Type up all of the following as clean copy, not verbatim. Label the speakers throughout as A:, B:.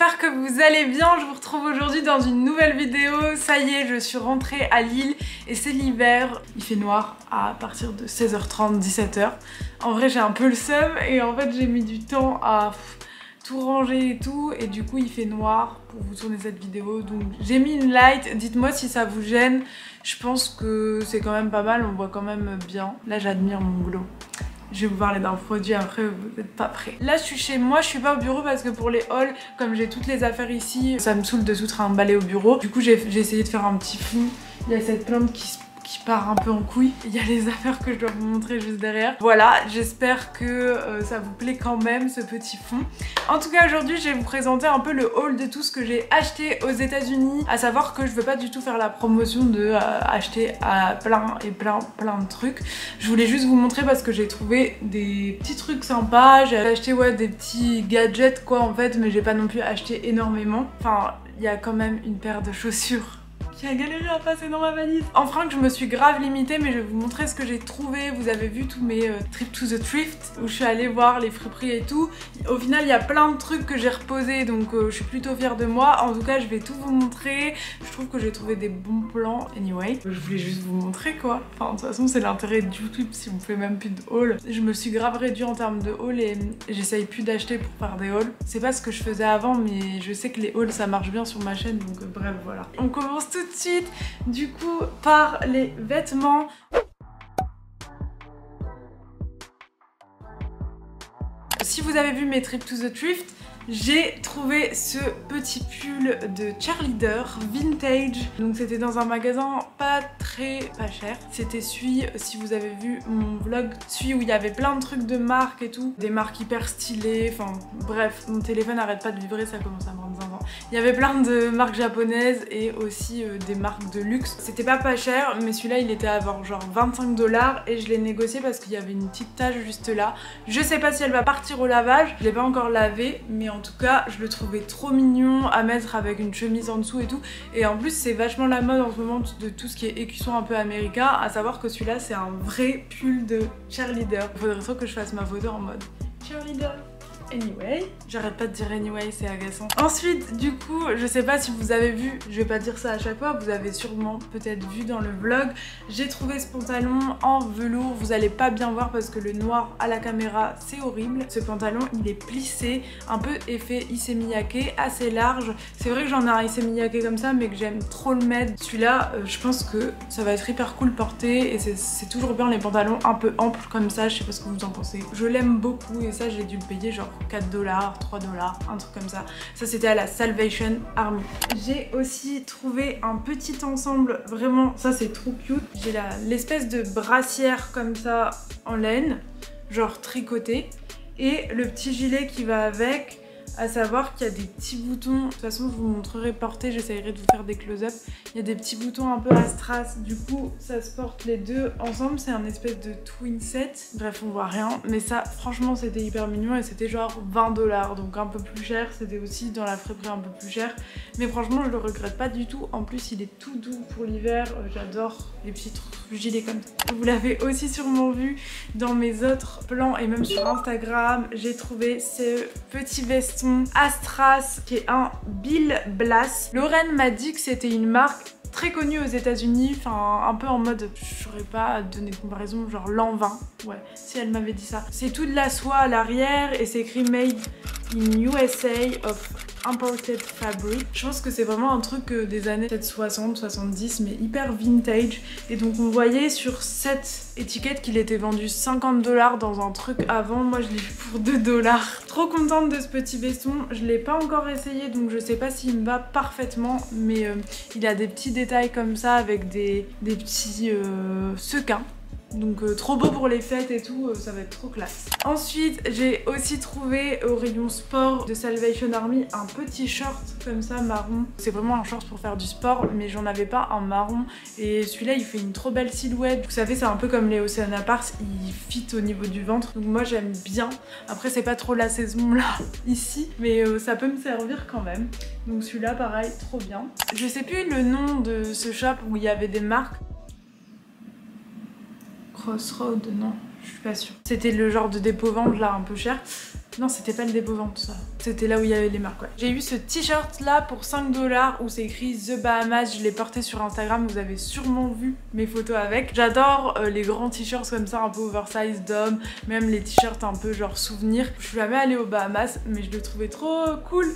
A: j'espère que vous allez bien. Je vous retrouve aujourd'hui dans une nouvelle vidéo. Ça y est, je suis rentrée à Lille et c'est l'hiver. Il fait noir à partir de 16h30, 17h. En vrai, j'ai un peu le seum et en fait, j'ai mis du temps à tout ranger et tout, et du coup il fait noir pour vous tourner cette vidéo, donc j'ai mis une light. Dites-moi si ça vous gêne. Je pense que c'est quand même pas mal, on voit quand même bien. Là j'admire mon glow. Je vais vous parler d'un produit après, vous n'êtes pas prêts. Là je suis chez moi, je suis pas au bureau parce que pour les hauls, comme j'ai toutes les affaires ici, ça me saoule de tout trimballer au bureau. Du coup j'ai essayé de faire un petit fond. Il y a cette plante qui part un peu en couille. Il y a les affaires que je dois vous montrer juste derrière. Voilà, j'espère que ça vous plaît quand même ce petit fond. En tout cas aujourd'hui je vais vous présenter un peu le haul de tout ce que j'ai acheté aux États-Unis. À savoir que je veux pas du tout faire la promotion de acheter à plein de trucs. Je voulais juste vous montrer parce que j'ai trouvé des petits trucs sympas. J'ai acheté des petits gadgets quoi en fait, mais j'ai pas non plus acheté énormément. Enfin, il y a quand même une paire de chaussures qui a galéré à passer dans ma valise. En fringues, je me suis grave limitée, mais je vais vous montrer ce que j'ai trouvé. Vous avez vu tous mes trips to the thrift où je suis allée voir les friperies et tout. Au final, il y a plein de trucs que j'ai reposés, donc je suis plutôt fière de moi. En tout cas, je vais tout vous montrer. Je trouve que j'ai trouvé des bons plans. Anyway, je voulais juste vous montrer quoi. Enfin, de toute façon, c'est l'intérêt de YouTube si on fait même plus de haul. Je me suis grave réduite en termes de haul et j'essaye plus d'acheter pour faire des hauls. C'est pas ce que je faisais avant, mais je sais que les hauls ça marche bien sur ma chaîne, donc bref, voilà. On commence tout de suite du coup par les vêtements. Si vous avez vu mes trips to the thrift, j'ai trouvé ce petit pull de cheerleader vintage. Donc c'était dans un magasin pas cher. C'était celui, si vous avez vu mon vlog, celui où il y avait plein de trucs de marques et tout. Des marques hyper stylées, enfin bref, mon téléphone arrête pas de vibrer, ça commence à me rendre zinzin. Il y avait plein de marques japonaises et aussi des marques de luxe. C'était pas cher, mais celui-là il était à genre 25 $ et je l'ai négocié parce qu'il y avait une petite tache juste là. Je sais pas si elle va partir au lavage, je l'ai pas encore lavé, mais en tout cas je le trouvais trop mignon à mettre avec une chemise en dessous et tout. Et en plus c'est vachement la mode en ce moment de tout ce qui est écusson un peu américain, à savoir que celui-là c'est un vrai pull de cheerleader. Il faudrait trop que je fasse ma photo en mode cheerleader. Anyway, j'arrête pas de dire anyway, c'est agaçant. Ensuite, du coup, je sais pas si vous avez vu, je vais pas dire ça à chaque fois, vous avez sûrement peut-être vu dans le vlog, j'ai trouvé ce pantalon en velours. Vous allez pas bien voir parce que le noir à la caméra c'est horrible. Ce pantalon il est plissé, un peu effet Issey Miyake, assez large. C'est vrai que j'en ai un Issey Miyake comme ça mais que j'aime trop le mettre. Celui-là, je pense que ça va être hyper cool porté et c'est toujours bien les pantalons un peu amples comme ça. Je sais pas ce que vous en pensez. Je l'aime beaucoup et ça j'ai dû le payer genre 4 $, 3 $, un truc comme ça. Ça c'était à la Salvation Army. J'ai aussi trouvé un petit ensemble, vraiment ça c'est trop cute. J'ai l'espèce de brassière comme ça en laine, genre tricotée, et le petit gilet qui va avec. À savoir qu'il y a des petits boutons, de toute façon je vous montrerai porter, j'essayerai de vous faire des close-up. Il y a des petits boutons un peu à strass, du coup ça se porte les deux ensemble, c'est un espèce de twin set. Bref on voit rien, mais ça franchement c'était hyper mignon et c'était genre 20 $, donc un peu plus cher. C'était aussi dans la friperie un peu plus cher, mais franchement je le regrette pas du tout. En plus il est tout doux pour l'hiver, j'adore les petits gilets comme ça. Vous l'avez aussi sûrement vu dans mes autres plans et même sur Instagram, j'ai trouvé ce petit veston à strass qui est un Bill Blass. Lorraine m'a dit que c'était une marque très connue aux États-Unis, enfin un peu en mode, je saurais pas donner de comparaison, genre l'an 20, ouais, si elle m'avait dit ça. C'est tout de la soie à l'arrière et c'est écrit Made in USA of Imported Fabric. Je pense que c'est vraiment un truc des années peut-être 60, 70, mais hyper vintage. Et donc on voyait sur cette étiquette qu'il était vendu 50 $ dans un truc avant. Moi je l'ai vu pour 2 $. Trop contente de ce petit veston. Je l'ai pas encore essayé donc je sais pas s'il me va parfaitement, mais il a des petits détails comme ça avec des petits sequins. Donc trop beau pour les fêtes et tout, ça va être trop classe. Ensuite j'ai aussi trouvé au rayon sport de Salvation Army un petit short comme ça marron. C'est vraiment un short pour faire du sport, mais j'en avais pas un marron et celui-là il fait une trop belle silhouette. Vous savez c'est un peu comme les Oceana Pars, il fit au niveau du ventre, donc moi j'aime bien. Après c'est pas trop la saison là ici, mais ça peut me servir quand même. Donc celui-là pareil, trop bien. Je sais plus le nom de ce shop où il y avait des marques. Crossroad, non, je suis pas sûre. C'était le genre de dépôt-vente là un peu cher. Non, c'était pas le dépôt-vente ça. C'était là où il y avait les marques, ouais. J'ai eu ce t-shirt là pour 5 $ où c'est écrit The Bahamas. Je l'ai porté sur Instagram, vous avez sûrement vu mes photos avec. J'adore les grands t-shirts comme ça, un peu oversize d'hommes, même les t-shirts un peu genre souvenir. Je suis jamais allée aux Bahamas, mais je le trouvais trop cool.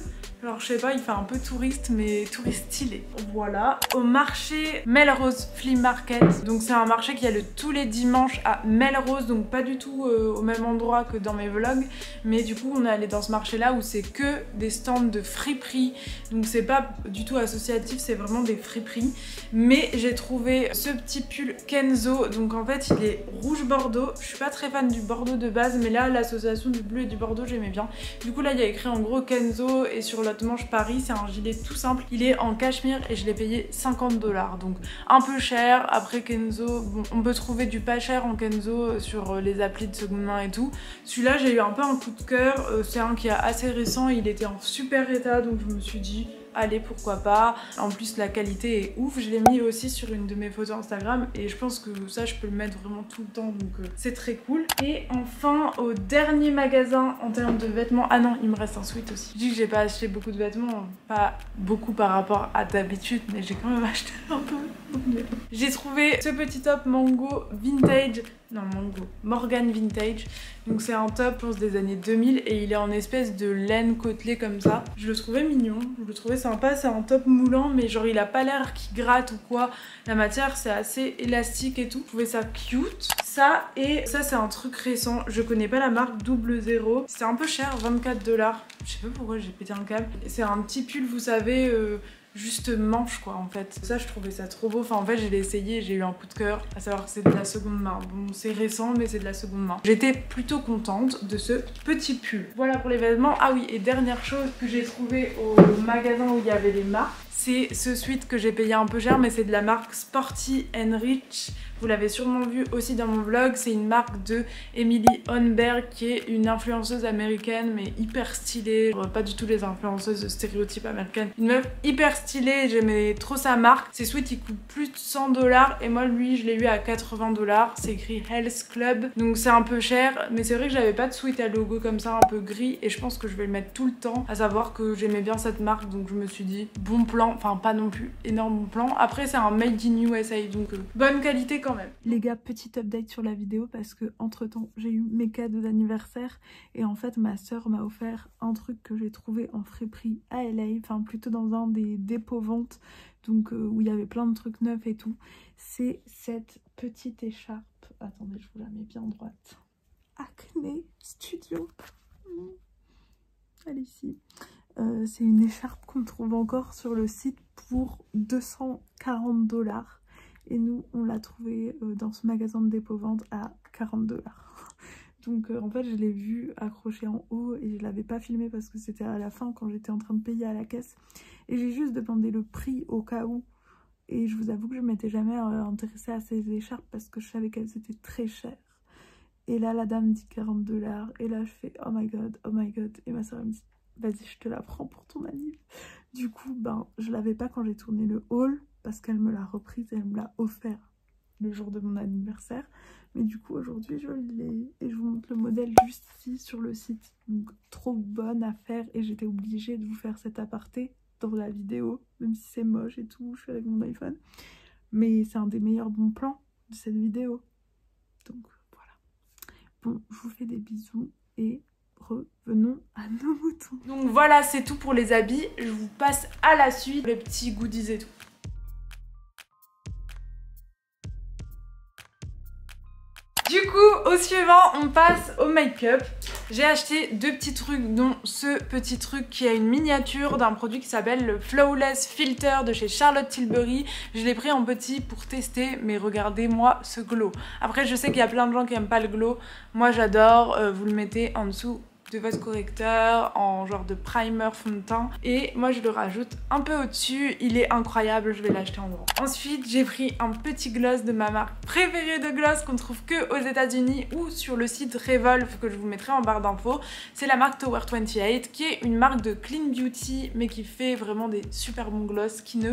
A: Alors je sais pas, il fait un peu touriste, mais touriste stylé. Voilà. Au marché Melrose Flea Market. Donc c'est un marché qui a lieu tous les dimanches à Melrose, donc pas du tout au même endroit que dans mes vlogs. Mais du coup on est allé dans ce marché là où c'est que des stands de friperie. Donc c'est pas du tout associatif, c'est vraiment des friperies. Mais j'ai trouvé ce petit pull Kenzo. Donc en fait il est rouge bordeaux. Je suis pas très fan du bordeaux de base, mais là l'association du bleu et du bordeaux j'aimais bien. Du coup là il y a écrit en gros Kenzo et sur l'autre manche Paris. C'est un gilet tout simple. Il est en cachemire et je l'ai payé 50 $. Donc un peu cher. Après Kenzo, bon, on peut trouver du pas cher en Kenzo sur les applis de seconde main et tout. Celui-là j'ai eu un peu un coup de cœur. C'est un qui est assez récent. Il était en super état donc je me suis dit allez pourquoi pas. En plus la qualité est ouf. Je l'ai mis aussi sur une de mes photos Instagram et je pense que ça je peux le mettre vraiment tout le temps donc c'est très cool. Et enfin au dernier magasin en termes de vêtements, ah non il me reste un sweat aussi. Je dis que j'ai pas acheté beaucoup de vêtements, pas beaucoup par rapport à d'habitude mais j'ai quand même acheté un peu. J'ai trouvé ce petit top Mango vintage. Non, Mango. Morgan Vintage. Donc c'est un top, je pense, des années 2000 et il est en espèce de laine côtelée comme ça. Je le trouvais mignon, je le trouvais sympa. C'est un top moulant mais genre il a pas l'air qui gratte ou quoi. La matière c'est assez élastique et tout. Je trouvais ça cute. Ça et ça c'est un truc récent. Je connais pas la marque 00. C'est un peu cher, 24 $. Je sais pas pourquoi j'ai pété un câble. C'est un petit pull, vous savez... juste manche quoi en fait. Ça je trouvais ça trop beau. Enfin en fait j'ai essayé et j'ai eu un coup de cœur. À savoir que c'est de la seconde main. Bon c'est récent mais c'est de la seconde main. J'étais plutôt contente de ce petit pull. Voilà pour les vêtements. Ah oui et dernière chose que j'ai trouvé au magasin où il y avait les marques. C'est ce sweat que j'ai payé un peu cher mais c'est de la marque Sporty & Rich. Vous l'avez sûrement vu aussi dans mon vlog, c'est une marque de Emily Honberg qui est une influenceuse américaine mais hyper stylée. Pas du tout les influenceuses de stéréotypes américaines. Une meuf hyper stylée, j'aimais trop sa marque. Ses sweats ils coûtent plus de 100 $ et moi lui je l'ai eu à 80 $. C'est écrit Health Club donc c'est un peu cher mais c'est vrai que j'avais pas de sweat à logo comme ça un peu gris et je pense que je vais le mettre tout le temps. À savoir que j'aimais bien cette marque donc je me suis dit bon plan, enfin pas non plus énorme plan. Après c'est un made in USA donc bonne qualité quand même. Les gars, petit update sur la vidéo parce que entre temps j'ai eu mes cadeaux d'anniversaire et en fait ma soeur m'a offert un truc que j'ai trouvé en friperie à LA, enfin plutôt dans un des dépôts ventes donc où il y avait plein de trucs neufs et tout. C'est cette petite écharpe, attendez je vous la mets bien droite, Acne Studio, elle est ici. C'est une écharpe qu'on trouve encore sur le site pour 240 $. Et nous, on l'a trouvé dans ce magasin de dépôt-vente à 40 $. Donc en fait, je l'ai vu accroché en haut et je l'avais pas filmé parce que c'était à la fin quand j'étais en train de payer à la caisse. Et j'ai juste demandé le prix au cas où. Et je vous avoue que je m'étais jamais intéressée à ces écharpes parce que je savais qu'elles étaient très chères. Et là, la dame dit 40 $. Et là, je fais oh my god, oh my god. Et ma soeur me dit vas-y, je te la prends pour ton anniv. Du coup, ben, je l'avais pas quand j'ai tourné le haul. Parce qu'elle me l'a reprise et elle me l'a offert le jour de mon anniversaire. Mais du coup aujourd'hui je l'ai et je vous montre le modèle juste ici sur le site. Donc trop bonne à faire et j'étais obligée de vous faire cet aparté dans la vidéo. Même si c'est moche et tout, je suis avec mon iPhone. Mais c'est un des meilleurs bons plans de cette vidéo. Donc voilà. Bon, je vous fais des bisous et revenons à nos moutons. Donc voilà, c'est tout pour les habits. Je vous passe à la suite, les petits goodies et tout. Du coup, au suivant, on passe au make-up. J'ai acheté deux petits trucs, dont ce petit truc qui a une miniature d'un produit qui s'appelle le Flawless Filter de chez Charlotte Tilbury. Je l'ai pris en petit pour tester, mais regardez-moi ce glow. Après, je sais qu'il y a plein de gens qui aiment pas le glow. Moi, j'adore. Vous le mettez en dessous de votre correcteur en genre de primer fond de teint et moi je le rajoute un peu au-dessus. Il est incroyable, je vais l'acheter en gros. Ensuite j'ai pris un petit gloss de ma marque préférée de gloss qu'on trouve que aux États-Unis ou sur le site Revolve que je vous mettrai en barre d'infos. C'est la marque Tower 28 qui est une marque de clean beauty mais qui fait vraiment des super bons gloss qui ne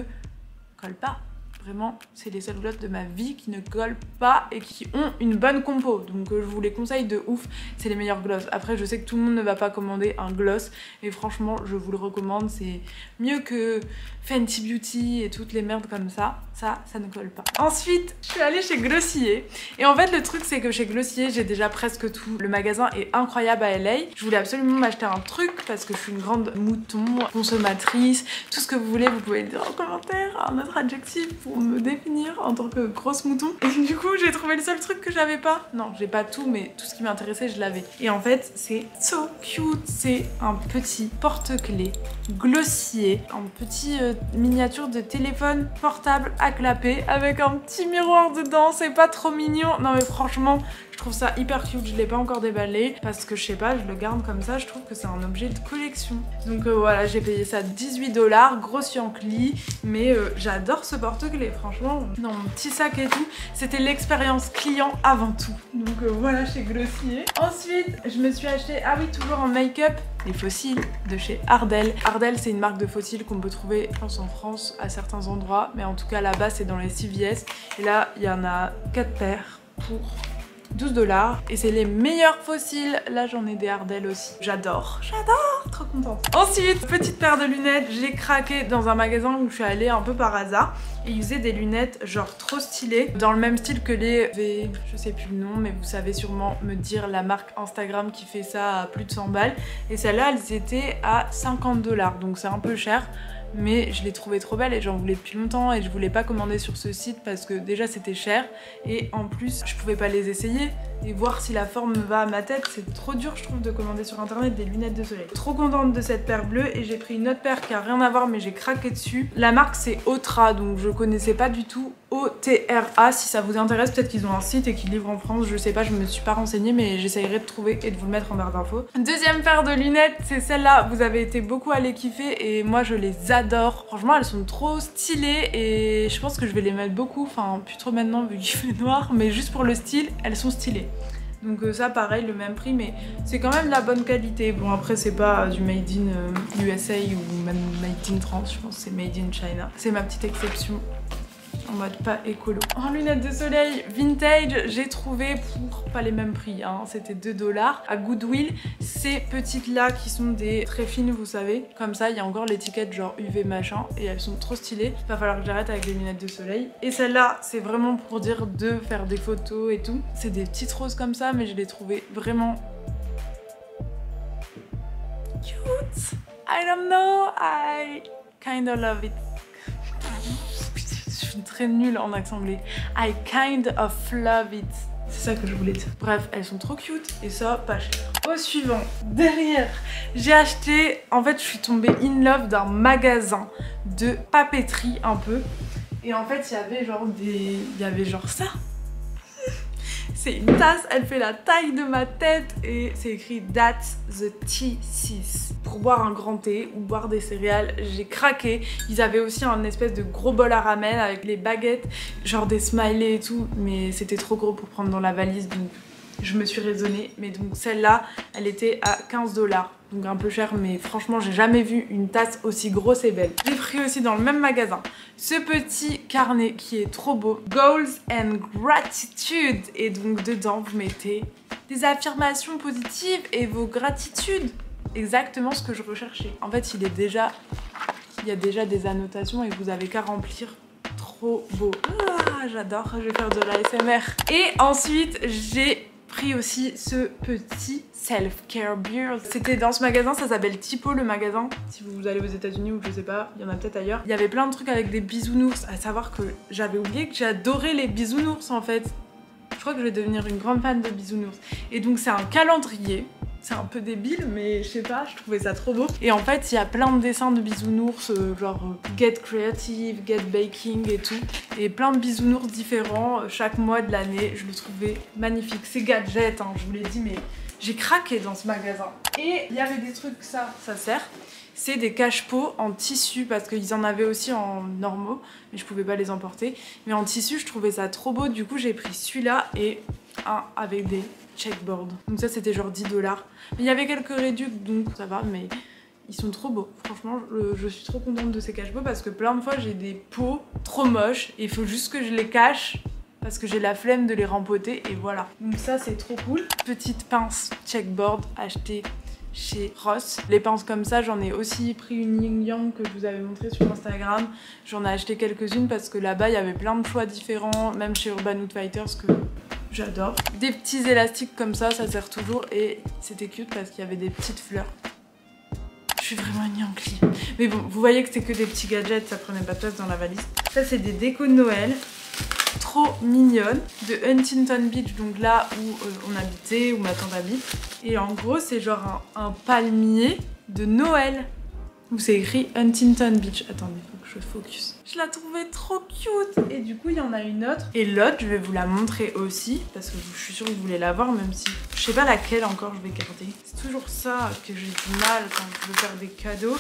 A: collent pas. Vraiment, c'est les seuls gloss de ma vie qui ne collent pas et qui ont une bonne compo. Donc je vous les conseille de ouf, c'est les meilleurs gloss. Après, je sais que tout le monde ne va pas commander un gloss et franchement, je vous le recommande. C'est mieux que Fenty Beauty et toutes les merdes comme ça. Ça ne colle pas. Ensuite, je suis allée chez Glossier. Et en fait, le truc, c'est que chez Glossier, j'ai déjà presque tout. Le magasin est incroyable à LA. Je voulais absolument m'acheter un truc parce que je suis une grande mouton, consommatrice. Tout ce que vous voulez, vous pouvez le dire en commentaire. Un autre adjectif pour me définir en tant que grosse mouton. Et du coup, j'ai trouvé le seul truc que j'avais pas. Non, j'ai pas tout, mais tout ce qui m'intéressait, je l'avais. Et en fait, c'est so cute. C'est un petit porte-clés Glossier, un petit miniature de téléphone portable à clapper avec un petit miroir dedans. C'est pas trop mignon? Non mais franchement, je trouve ça hyper cute. Je l'ai pas encore déballé parce que je sais pas, je le garde comme ça. Je trouve que c'est un objet de collection. Donc voilà, j'ai payé ça 18$, gros Yankee, mais j'adore ce porte-clés. Franchement, dans mon petit sac et tout, c'était l'expérience client avant tout. Donc voilà, chez Glossier. Ensuite, je me suis acheté, ah oui, toujours en make-up, les fossiles de chez Ardell. Ardell, c'est une marque de fossiles qu'on peut trouver, je pense, en France à certains endroits, mais en tout cas là-bas, c'est dans les CVS. Et là, il y en a 4 paires pour 12$ et c'est les meilleurs fossiles. Là j'en ai des Ardell aussi. J'adore, trop contente. Ensuite, petite paire de lunettes. J'ai craqué dans un magasin où je suis allée un peu par hasard et ils faisaient des lunettes genre trop stylées, dans le même style que les je sais plus le nom, mais vous savez sûrement me dire la marque Instagram qui fait ça à plus de 100 balles. Et celles-là, elles étaient à 50$, donc c'est un peu cher. Mais je les trouvais trop belles et j'en voulais depuis longtemps et je voulais pas commander sur ce site parce que déjà c'était cher et en plus je pouvais pas les essayer et voir si la forme va à ma tête. C'est trop dur, je trouve, de commander sur internet des lunettes de soleil. Trop contente de cette paire bleue et j'ai pris une autre paire qui a rien à voir mais j'ai craqué dessus. La marque c'est Otra, donc je connaissais pas du tout. OTRA, si ça vous intéresse, peut-être qu'ils ont un site et qu'ils livrent en France, je sais pas, je me suis pas renseignée mais j'essayerai de trouver et de vous le mettre en barre d'infos. Deuxième paire de lunettes, c'est celle-là, vous avez été beaucoup à les kiffer et moi je les adore. Franchement, elles sont trop stylées et je pense que je vais les mettre beaucoup, enfin plus trop maintenant vu qu'il fait noir, mais juste pour le style, elles sont stylées. Donc ça pareil, le même prix, mais c'est quand même de la bonne qualité. Bon après c'est pas du made in USA ou même made in France, je pense que c'est made in China. C'est ma petite exception. En mode pas écolo. En lunettes de soleil vintage, j'ai trouvé pour pas les mêmes prix, hein, c'était 2$ à Goodwill. Ces petites là qui sont des très fines, vous savez, comme ça il y a encore l'étiquette genre UV machin et elles sont trop stylées. Il va falloir que j'arrête avec les lunettes de soleil. Et celle-là, c'est vraiment pour dire de faire des photos et tout. C'est des petites roses comme ça, mais je les trouvais vraiment cute. I don't know, I kinda love it. Je suis très nulle en accent anglais. I kind of love it. C'est ça que je voulais dire. Bref, elles sont trop cute et ça, pas cher. Au suivant, derrière, j'ai acheté... En fait, je suis tombée in love d'un magasin de papeterie un peu. Et en fait, il y avait genre ça. C'est une tasse, elle fait la taille de ma tête et c'est écrit That's the Tea6. Pour boire un grand thé ou boire des céréales, j'ai craqué. Ils avaient aussi un espèce de gros bol à ramen avec les baguettes, genre des smileys et tout, mais c'était trop gros pour prendre dans la valise, donc je me suis raisonnée. Mais donc celle-là, elle était à 15$. Donc un peu cher, mais franchement j'ai jamais vu une tasse aussi grosse et belle. J'ai pris aussi dans le même magasin ce petit carnet qui est trop beau, Goals and Gratitude, et donc dedans vous mettez des affirmations positives et vos gratitudes. Exactement ce que je recherchais. En fait il y a déjà des annotations et vous avez qu'à remplir. Trop beau. Ah, j'adore, je vais faire de l'ASMR. Et ensuite j'ai pris aussi ce petit self-care beer. C'était dans ce magasin, ça s'appelle Tipo le magasin. Si vous allez aux États-Unis ou je sais pas, il y en a peut-être ailleurs. Il y avait plein de trucs avec des bisounours. À savoir que j'avais oublié que j'adorais les bisounours en fait. Je crois que je vais devenir une grande fan de bisounours. Et donc c'est un calendrier. C'est un peu débile, mais je sais pas, je trouvais ça trop beau. Et en fait, il y a plein de dessins de bisounours, genre Get Creative, Get Baking et tout. Et plein de bisounours différents chaque mois de l'année. Je le trouvais magnifique. C'est gadget, hein, je vous l'ai dit, mais j'ai craqué dans ce magasin. Et il y avait des trucs, ça sert. C'est des cache-pots en tissu, parce qu'ils en avaient aussi en normaux, mais je pouvais pas les emporter. Mais en tissu, je trouvais ça trop beau. Du coup, j'ai pris celui-là et un avec des checkboard. Donc ça c'était genre 10$. Mais il y avait quelques réducs donc ça va, mais Ils sont trop beaux, franchement je suis trop contente de ces cache-pots parce que plein de fois j'ai des pots trop moches et il faut juste que je les cache parce que j'ai la flemme de les rempoter et voilà. Donc ça c'est trop cool. Petite pince checkboard achetée chez Ross. Les pinces comme ça, j'en ai aussi pris une yin yang que je vous avais montré sur Instagram. J'en ai acheté quelques-unes parce que là-bas il y avait plein de choix différents, même chez Urban Outfitters que j'adore. Des petits élastiques comme ça sert toujours et c'était cute parce qu'il y avait des petites fleurs. Je suis vraiment une Yankee. Mais bon, vous voyez que c'est que des petits gadgets, ça prenait pas de place dans la valise. Ça c'est des décos de Noël. Trop mignonne, de Huntington Beach, donc là où on habitait, où ma tante habite. Et en gros c'est genre un palmier de Noël où c'est écrit Huntington Beach. Attendez, faut que je focus. Je la trouvais trop cute. Et du coup il y en a une autre. Et l'autre je vais vous la montrer aussi parce que je suis sûre que vous voulez la voir, même si je sais pas laquelle encore je vais garder. C'est toujours ça que j'ai du mal quand je veux faire des cadeaux,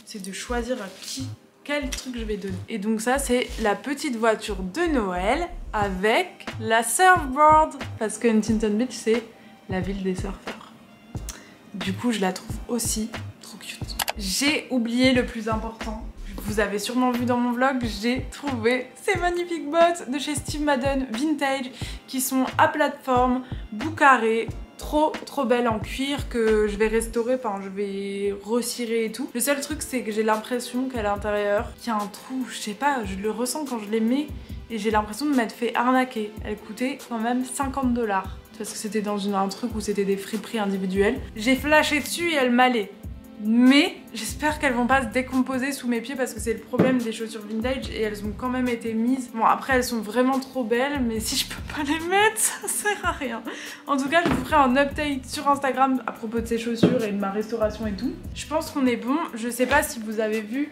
A: c'est de choisir à qui quel truc je vais donner. Et donc ça c'est la petite voiture de Noël avec la surfboard parce que Huntington Beach c'est la ville des surfeurs. Du coup je la trouve aussi trop cute. J'ai oublié le plus important. Vous avez sûrement vu dans mon vlog, j'ai trouvé ces magnifiques bottes de chez Steve Madden Vintage qui sont à plateforme, bout carré, trop belle en cuir que je vais restaurer, enfin je vais recirer et tout. Le seul truc c'est que j'ai l'impression qu'à l'intérieur il y a un trou, je sais pas, je le ressens quand je les mets et j'ai l'impression de m'être fait arnaquer. Elle coûtait quand même 50 $. Parce que c'était dans un truc où c'était des friperies individuelles. J'ai flashé dessus et elle m'allait. Mais j'espère qu'elles vont pas se décomposer sous mes pieds parce que c'est le problème des chaussures vintage et elles ont quand même été mises. Bon après elles sont vraiment trop belles mais si je peux pas les mettre ça sert à rien. En tout cas je vous ferai un update sur Instagram à propos de ces chaussures et de ma restauration et tout. Je pense qu'on est bon. Je sais pas si vous avez vu,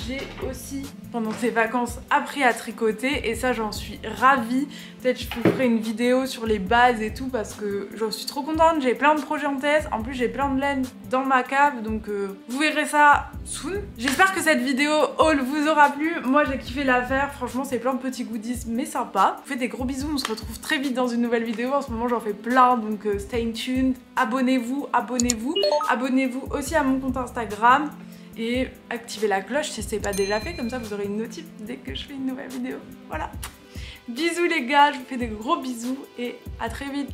A: j'ai aussi pendant ces vacances appris à tricoter et ça j'en suis ravie. Peut-être je vous ferai une vidéo sur les bases et tout parce que j'en suis trop contente. J'ai plein de projets en tête. En plus j'ai plein de laine dans ma cave donc vous verrez ça soon. J'espère que cette vidéo haul vous aura plu. Moi j'ai kiffé la faire. Franchement c'est plein de petits goodies mais sympa. Je vous fais des gros bisous. On se retrouve très vite dans une nouvelle vidéo. En ce moment j'en fais plein donc stay tuned. Abonnez-vous. Abonnez-vous aussi à mon compte Instagram. Et activez la cloche si c'est pas déjà fait. Comme ça vous aurez une notif dès que je fais une nouvelle vidéo. Voilà. Bisous les gars. Je vous fais des gros bisous et à très vite.